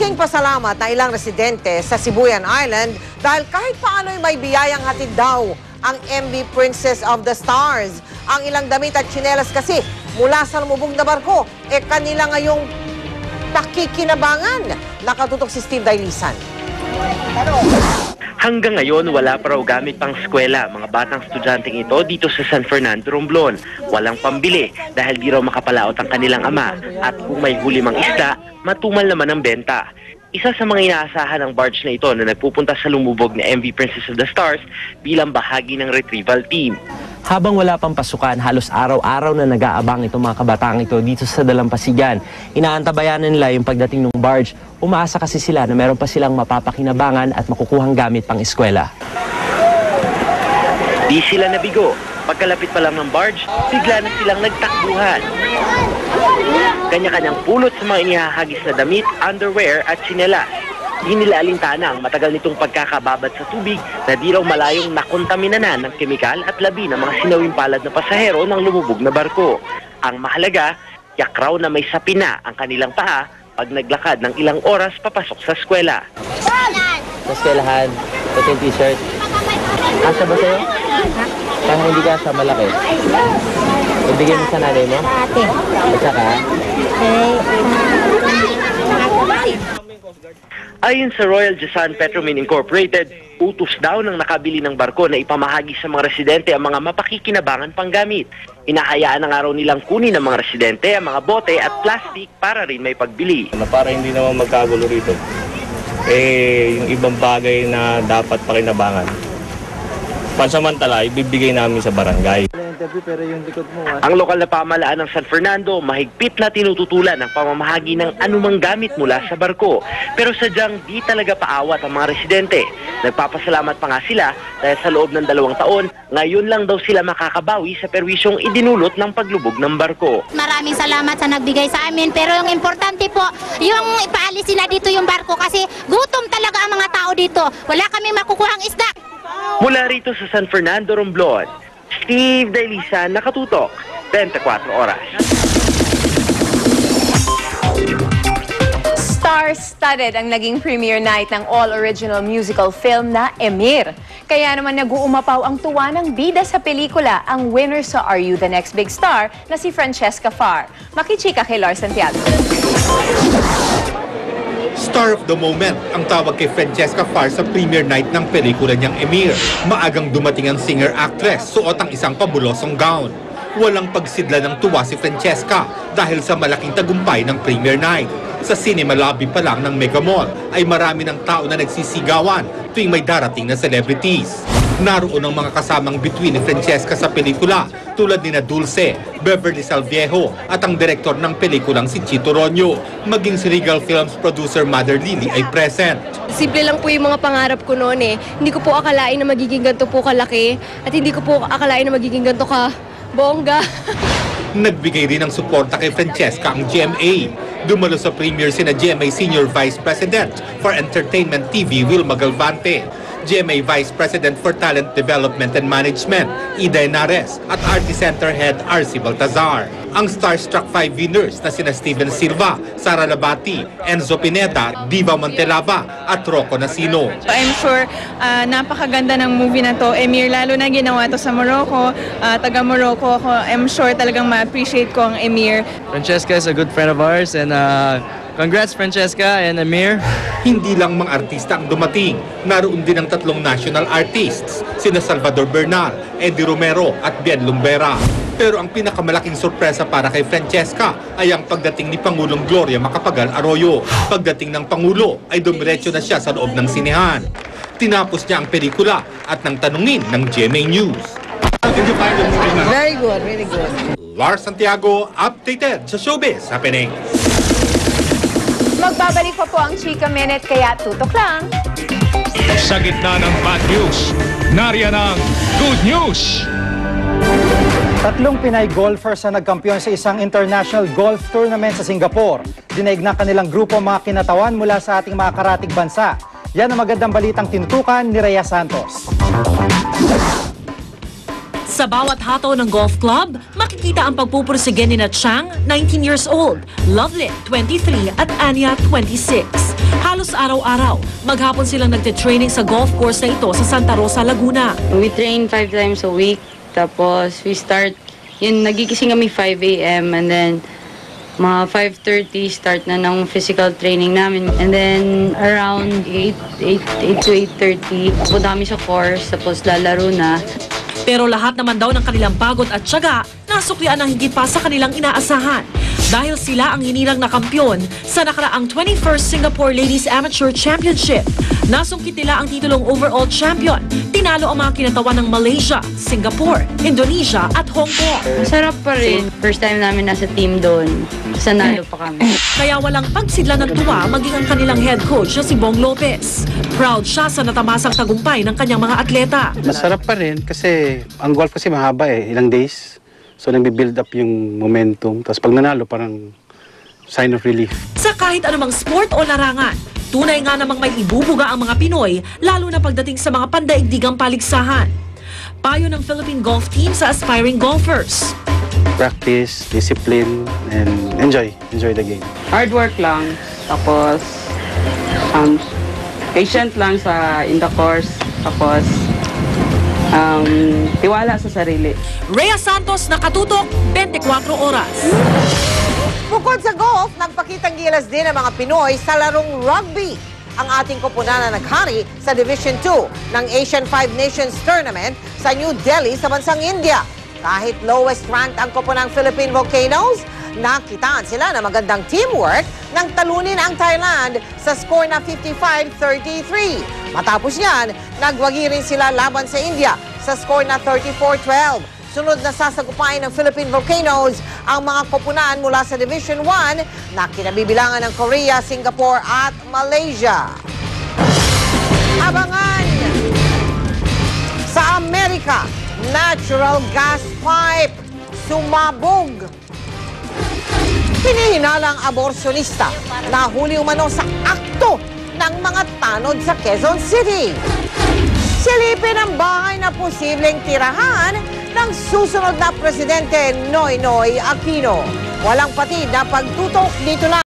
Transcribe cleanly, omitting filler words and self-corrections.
Malaking pasalamat na ilang residente sa Sibuyan Island dahil kahit paano'y may biyayang hatid daw ang MV Princess of the Stars. Ang ilang damit at tsinelas kasi mula sa lumubog na barko, kanila ngayong pakikinabangan. Nakatutok si Steve Dailisan. Hanggang ngayon, wala pa raw gamit pang eskwela mga batang estudyanteng ito dito sa San Fernando, Romblon. Walang pambili dahil di raw makapalaot ang kanilang ama at kung may huli mang isda, matumal naman ang benta. Isa sa mga inaasahan ng barge na ito na nagpupunta sa lumubog na MV Princess of the Stars bilang bahagi ng retrieval team. Habang wala pang pasukan, halos araw-araw na nag-aabang itong mga kabataang ito dito sa Dalampasigan. Inaantabayanan nila yung pagdating ng barge. Umaasa kasi sila na meron pa silang mapapakinabangan at makukuhang gamit pang eskwela. Di sila nabigo. Pagkalapit pa lang ng barge, bigla na silang nagtakbuhan. Kanya-kanyang pulot sa mga inihahagis na damit, underwear at tsinelas. Di nila alintana ang matagal nitong pagkakababad sa tubig na di raw malayong nakontaminanan ng kemikal at labi ng mga sinawing palad na pasahero ng lumubog na barko. Ang mahalaga, yak raw na may sapina ang kanilang paa pag naglakad ng ilang oras papasok sa eskwela. Sa eskwelahan, ito yung t-shirt. Asa ba sa'yo? Parang hindi ka sa malaki. Ibigay mo sa nanay mo? Ate. At saka? Ayon sa Royal Jasan Petromin Incorporated, utos daw ng nakabili ng barko na ipamahagi sa mga residente ang mga mapakikinabangan panggamit. Hinahayaan na nga raw nilang kunin ng mga residente ang mga bote at plastic para rin may pagbili. Para hindi naman magkagulo rito, yung ibang bagay na dapat pakinabangan, pansamantala, ibibigay namin sa barangay. Ang lokal na pamahalaan ng San Fernando, mahigpit na tinututulan ang pamamahagi ng anumang gamit mula sa barko. Pero sadyang di talaga paawat ang mga residente. Nagpapasalamat pa nga sila dahil sa loob ng 2 taon, ngayon lang daw sila makakabawi sa perwisyong idinulot ng paglubog ng barko. Maraming salamat sa nagbigay sa amin, pero yung importante po, yung ipaalis sila dito yung barko kasi gutom talaga ang mga tao dito. Wala kami makukuhang isda. Mula rito sa San Fernando, Romblon, Steve Dailisan, Nakatutok, 24 oras. Star-studded ang naging premiere night ng all-original musical film na Emir. Kaya naman nag-uumapaw ang tuwa ng bida sa pelikula, ang winner sa Are You the Next Big Star na si Francesca Farr. Makichika kay Lars Santiago. Star of the moment ang tawag kay Francesca Farr sa premiere night ng pelikula niyang Emir. Maagang dumating ang singer-actress, suot ang isang pabulosong gown. Walang pagsidla ng tuwa si Francesca dahil sa malaking tagumpay ng premiere night. Sa cinema lobby pa lang ng Mega Mall ay marami ng tao na nagsisigawan tuwing may darating na celebrities. Naroon ang mga kasamang bituin ni Francesca sa pelikula tulad ni Dulce, Beverly Salviejo at ang direktor ng pelikulang si Chito Ronyo. Maging si Regal Films producer Mother Lily ay present. Simple lang po yung mga pangarap ko noon eh. Hindi ko po akalain na magiging ganito po kalaki at hindi ko po akalain na magiging ganito ka bongga. Nagbigay rin ng suporta kay Francesca ang GMA. Dumalo sa premiere sina GMA Senior Vice President for Entertainment TV Wilma Galvante, GMA Vice President for Talent Development and Management, Ida Henares, at RT Center Head RC Baltazar. Ang Starstruck 5 winners na sina Steven Silva, Sara Labati, Enzo Pineda, Diva Montelaba, at Rocco Nasino. I'm sure napakaganda ng movie na to. Emir, lalo na ginawa to sa Morocco, taga Morocco ako. I'm sure talagang ma-appreciate ko ang Emir. Francesca is a good friend of ours and congrats Francesca and Emir. Hindi lang mga artista ang dumating. Naroon din ang 3 national artists, sina Salvador Bernal, Eddie Romero at Bien Lumbera. Pero ang pinakamalaking sorpresa para kay Francesca ay ang pagdating ni Pangulong Gloria Macapagal Arroyo. Pagdating ng Pangulo ay dumiretso na siya sa loob ng sinehan. Tinapos niya ang pelikula at nang tanungin ng GMA News. Very good, really good. Lars Santiago, updated sa Showbiz Happening. Magbabalik pa po ang Chika Minute, kaya tutok lang. Sa gitna ng bad news, nariyan ang good news. 3 Pinay golfers na nagkampiyon sa isang international golf tournament sa Singapore. Dinaig na kanilang grupo mga kinatawan mula sa ating mga karatig bansa. Yan ang magandang balitang tinutukan ni Rhea Santos. Sa bawat hataw ng golf club, makikita ang pagpupursige ni Chang, 19 years old, Lovelit, 23, at Anya, 26. Halos araw-araw, maghapon silang nagte-training sa golf course na ito sa Santa Rosa, Laguna. We train 5 times a week, tapos we start, nagigising kami 5 a.m. and then mga 5:30 start na ng physical training namin. And then around 8 to 8:30, punta kami sa course, tapos lalaro na. Pero lahat naman daw ng kanilang pagod at tiyaga, nasuklian ng higit pa sa kanilang inaasahan. Dahil sila ang hinirang na kampiyon sa nakaraang 21st Singapore Ladies Amateur Championship. Nasungkit nila ang titulong overall champion. Tinalo ang mga kinatawan ng Malaysia, Singapore, Indonesia at Hong Kong. Masarap pa rin. First time namin nasa team doon. Sanalo pa kami. Kaya walang pagsidla ng tuwa maging ang kanilang head coach na si Bong Lopez. Proud siya sa natamasang tagumpay ng kanyang mga atleta. Masarap pa rin kasi ang golf kasi mahaba ilang days. So nagbi-build up yung momentum. Tapos pag nanalo parang sign of relief. Sa kahit anumang sport o larangan, tunay nga namang may ibubuga ang mga Pinoy, lalo na pagdating sa mga pandaigdigang paligsahan. Payo ng Philippine golf team sa aspiring golfers. Practice, discipline, and enjoy the game. Hard work lang, tapos patient lang in the course, tapos tiwala sa sarili. Rhea Santos, nakatutok, 24 oras. Bukod sa golf, nagpakitang gilas din ang mga Pinoy sa larong rugby. Ang ating koponan na naghari sa Division 2 ng Asian Five Nations Tournament sa New Delhi sa bansang India. Kahit lowest ranked ang koponang Philippine Volcanoes, nakitaan sila na magandang teamwork nang talunin ang Thailand sa score na 55-33. Matapos yan, nagwagi rin sila laban sa India sa score na 34-12. Sunod na sasagupain ng Philippine Volcanoes ang mga koponan mula sa Division 1 na kinabibilangan ng Korea, Singapore at Malaysia. Abangan! Sa Amerika, natural gas pipe sumabog. Hinihinalang aborsyonista na huli umano sa akto ng mga tanod sa Quezon City. Silipin ang bahay na posibleng tirahan ng susunod na presidente Noynoy Aquino. Walang patid na pagtutok dito lang